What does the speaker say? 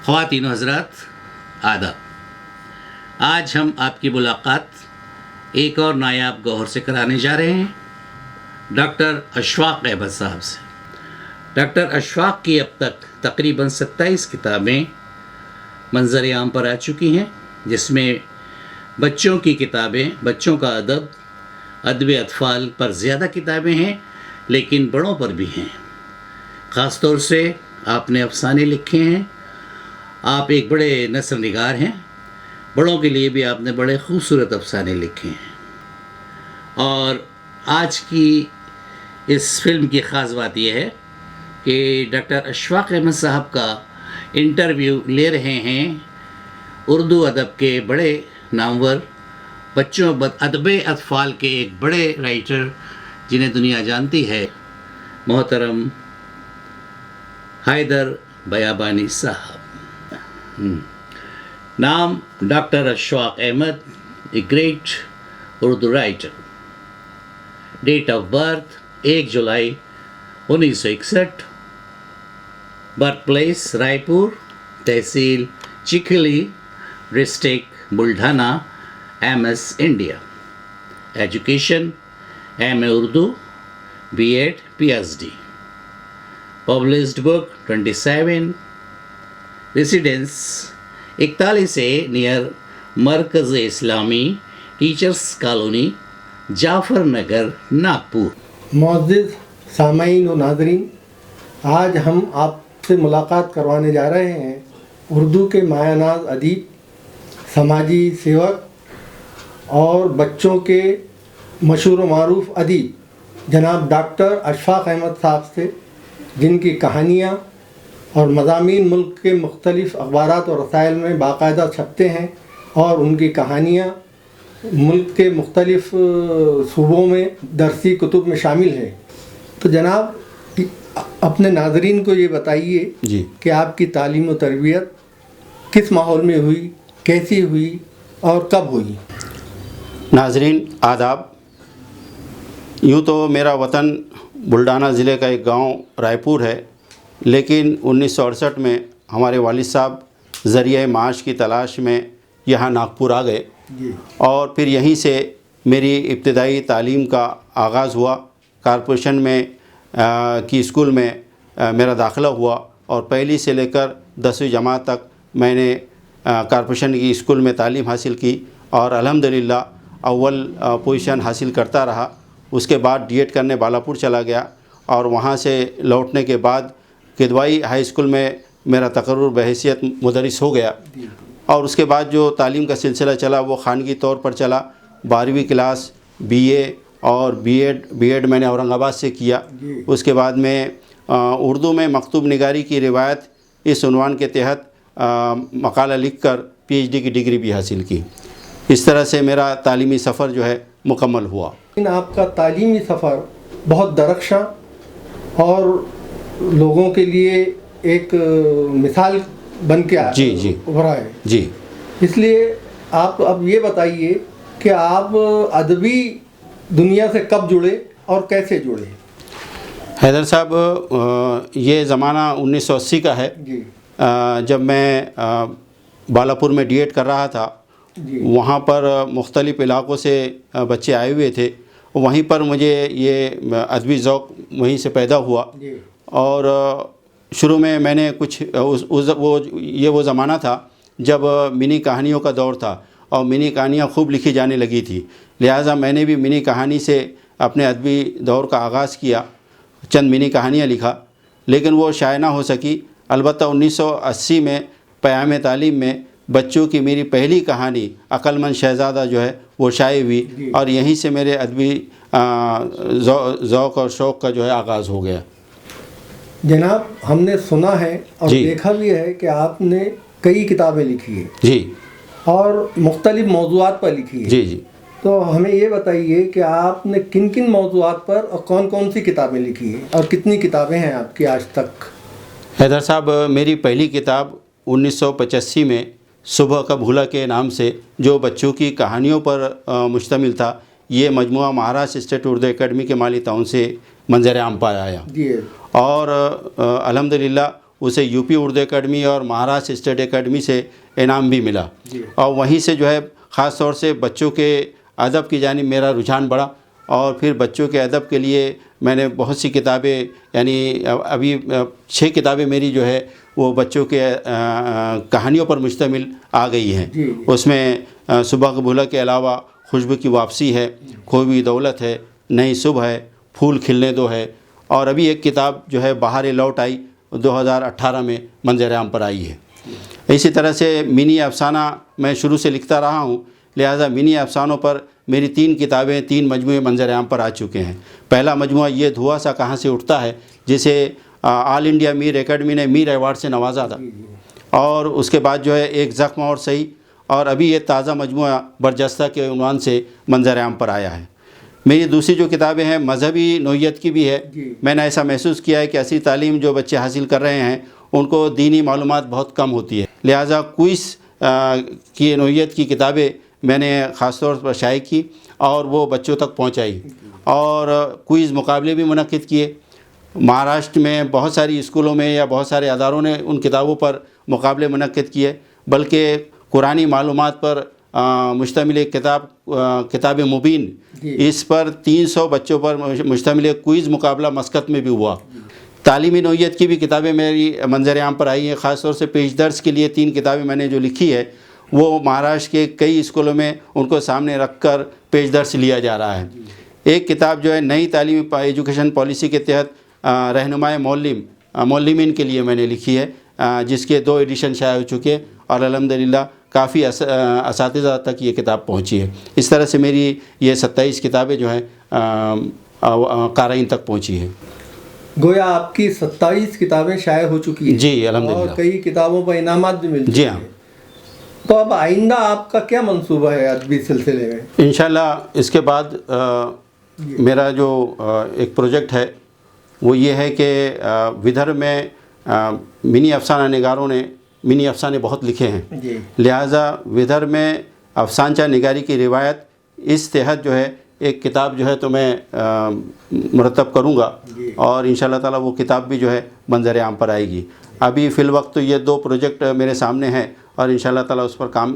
خواتین و حضرات آداب، آج ہم آپ کی ملاقات ایک اور نایاب گوہر سے کرانے جا رہے ہیں، ڈاکٹر اشفاق احمد صاحب سے۔ ڈاکٹر اشفاق کی اب تک تقریباً 27 کتابیں منظر عام پر آ چکی ہیں، جس میں بچوں کی کتابیں، بچوں کا ادب اطفال پر زیادہ کتابیں ہیں، لیکن بڑوں پر بھی ہیں۔ خاص طور سے آپ نے افسانے لکھے ہیں، آپ ایک بڑے نثر نگار ہیں، بڑوں کے لیے بھی آپ نے بڑے خوبصورت افسانے لکھے ہیں۔ اور آج کی اس فلم کی خاص بات یہ ہے کہ ڈاکٹر اشفاق احمد صاحب کا انٹرویو لے رہے ہیں اردو ادب کے بڑے نامور، بچوں ادب اطفال کے ایک بڑے رائٹر جنہیں دنیا جانتی ہے، محترم حیدر بیابانی صاحب۔ نام doctor Ashfaq Ahmed, a great Urdu writer. Date of birth 1 July 1961۔ Birth place رائے پور، tehsil Chikhli, district Buldhana, MS India. Education MA Urdu, B.Ed PhD۔ Published book 27۔ Residence 41 near Markaz Islami teachers colony, Jafar Nagar, Nagpur. معزز سامعین و ناظرین، آج ہم آپ سے ملاقات کروانے جا رہے ہیں اردو کے مایہ ناز ادیب، سماجی سیوک اور بچوں کے مشہور و معروف ادیب جناب ڈاکٹر اشفاق احمد صاحب سے، جن کی کہانیاں اور مضامین ملک کے مختلف اخبارات اور رسائل میں باقاعدہ چھپتے ہیں، اور ان کی کہانیاں ملک کے مختلف صوبوں میں درسی کتب میں شامل ہیں۔ تو جناب اپنے ناظرین کو یہ بتائیے کہ آپ کی تعلیم و تربیت کس ماحول میں ہوئی، کیسی ہوئی اور کب ہوئی؟ ناظرین آداب۔ یوں تو میرا وطن بلڈانا ضلع کا ایک گاؤں رائے پور ہے، لیکن 1968 میں ہمارے والد صاحب ذریعہ معاش کی تلاش میں یہاں ناگپور آ گئے، اور پھر یہیں سے میری ابتدائی تعلیم کا آغاز ہوا۔ کارپوریشن میں کی اسکول میں میرا داخلہ ہوا، اور پہلی سے لے کر 10ویں جماعت تک میں نے کارپوریشن کی اسکول میں تعلیم حاصل کی، اور الحمدللہ اول پوزیشن حاصل کرتا رہا۔ اس کے بعد D.Ed کرنے بالاپور چلا گیا، اور وہاں سے لوٹنے کے بعد کدوائی ہائی اسکول میں میرا تقرر بحیثیت مدرس ہو گیا، اور اس کے بعد جو تعلیم کا سلسلہ چلا وہ خانگی طور پر چلا۔ 12ویں کلاس BA اور B.Ed میں نے اورنگ آباد سے کیا۔ اس کے بعد میں اردو میں مکتوب نگاری کی روایت اس عنوان کے تحت مقالہ لکھ کر PhD کی ڈگری بھی حاصل کی۔ اس طرح سے میرا تعلیمی سفر جو ہے مکمل ہوا۔ آپ کا تعلیمی سفر بہت درخشاں اور لوگوں کے لیے ایک مثال بن کے ابھرا ہے۔ جی، اس لیے آپ اب یہ بتائیے کہ آپ ادبی دنیا سے کب جڑے اور کیسے جڑے؟ حیدر صاحب، یہ زمانہ 1980 کا ہے، جب میں بالاپور میں D.Ed کر رہا تھا۔ وہاں پر مختلف علاقوں سے بچے آئے ہوئے تھے، وہیں پر مجھے یہ ادبی ذوق وہیں سے پیدا ہوا، اور شروع میں نے کچھ وہ زمانہ تھا جب منی کہانیوں کا دور تھا، اور منی کہانیاں خوب لکھی جانے لگی تھی، لہٰذا میں نے بھی منی کہانی سے اپنے ادبی دور کا آغاز کیا، چند منی کہانیاں لکھا، لیکن وہ شائع نہ ہو سکی۔ البتہ 1980 میں پیام تعلیم میں بچوں کی میری پہلی کہانی عقل مند شہزادہ جو ہے وہ شائع ہوئی، اور یہیں سے میرے ادبی ذوق اور شوق کا جو ہے آغاز ہو گیا۔ جناب، ہم نے سنا ہے اور دیکھا بھی ہے کہ آپ نے کئی کتابیں لکھی ہیں، جی، اور مختلف موضوعات پر لکھی ہے۔ جی، تو ہمیں یہ بتائیے کہ آپ نے کن کن موضوعات پر اور کون کون سی کتابیں لکھی ہیں، اور کتنی کتابیں ہیں آپ کی آج تک؟ حیدر صاحب، میری پہلی کتاب 1985 میں صبح کا بھولا کے نام سے، جو بچوں کی کہانیوں پر مشتمل تھا، یہ مجموعہ مہاراشٹر اسٹیٹ اردو اکیڈمی کے مالی تعاون سے منظر عام پر آیا، اور الحمدللہ اسے یو پی اردو اکیڈمی اور مہاراشٹر اسٹیٹ اکیڈمی سے انعام بھی ملا، اور وہیں سے جو ہے خاص طور سے بچوں کے ادب کی جانب میرا رجحان بڑھا، اور پھر بچوں کے ادب کے لیے میں نے بہت سی کتابیں، یعنی ابھی 6 کتابیں میری جو ہے وہ بچوں کے کہانیوں پر مشتمل آ گئی ہیں۔ اس میں صبح کا بھولا کے علاوہ خوشبو کی واپسی ہے، کھوئی ہوئی دولت ہے، نئی صبح ہے، پھول کھلنے دو ہے، اور ابھی ایک کتاب جو ہے بہاریں لوٹ آئی 2018 میں منظر عام پر آئی ہے۔ اسی طرح سے منی افسانہ میں شروع سے لکھتا رہا ہوں، لہٰذا منی افسانوں پر میری 3 کتابیں 3 مجموعے منظر عام پر آ چکے ہیں۔ پہلا مجموعہ یہ دھواں سا کہاں سے اٹھتا ہے، جسے آل انڈیا میر اکیڈمی نے میر ایوارڈ سے نوازا تھا، اور اس کے بعد جو ہے ایک زخم اور صحیح، اور ابھی یہ تازہ مجموعہ برجستہ کے عنوان سے منظر عام پر آیا ہے۔ میری دوسری جو کتابیں ہیں مذہبی نوعیت کی بھی ہے۔ میں نے ایسا محسوس کیا ہے کہ اصلی تعلیم جو بچے حاصل کر رہے ہیں ان کو دینی معلومات بہت کم ہوتی ہے، لہٰذا کوئز کی نوعیت کی کتابیں میں نے خاص طور پر شائع کی اور وہ بچوں تک پہنچائی، اور کوئز مقابلے بھی منعقد کیے۔ مہاراشٹر میں بہت ساری اسکولوں میں یا بہت سارے اداروں نے ان کتابوں پر مقابلے منعقد کیے، بلکہ قرآنی معلومات پر مشتمل ایک کتاب مبین، اس پر 300 بچوں پر مشتمل ایک کوئز مقابلہ مسقط میں بھی ہوا۔ تعلیمی نوعیت کی بھی کتابیں میری منظر عام پر آئی ہیں، خاص طور سے پیش درس کے لیے 3 کتابیں میں نے جو لکھی ہے وہ مہاراشٹر کے کئی اسکولوں میں ان کو سامنے رکھ کر پیش درس لیا جا رہا ہے۔ ایک کتاب جو ہے نئی تعلیمی ایجوکیشن پالیسی کے تحت رہنمائے معلمین کے لیے میں نے لکھی ہے، جس کے 2 ایڈیشن شائع ہو چکے، اور الحمدللہ کافی اساتذہ تک یہ کتاب پہنچی ہے۔ اس طرح سے میری یہ 27 کتابیں جو ہیں قارئین تک پہنچی ہیں۔ گویا آپ کی 27 کتابیں شائع ہو چکی ہیں، جی الحمدللہ، اور کئی کتابوں پر انعامات بھی مل چکے جی ہاں۔ ہیں۔ تو اب آئندہ آپ کا کیا منصوبہ ہے ادبی سلسلے میں؟ انشاءاللہ اس کے بعد میرا جو ایک پروجیکٹ ہے وہ یہ ہے کہ ودھر میں منی افسانہ نگاروں نے منی افسانے بہت لکھے ہیں، لہٰذا ودھر میں افسانچہ نگاری کی روایت اس تحت جو ہے ایک کتاب جو ہے تو میں مرتب کروں گا، اور انشاءاللہ تعالیٰ وہ کتاب بھی جو ہے منظر عام پر آئے گی۔ ابھی فی الوقت تو یہ 2 پروجیکٹ میرے سامنے ہیں، اور انشاءاللہ تعالیٰ اس پر کام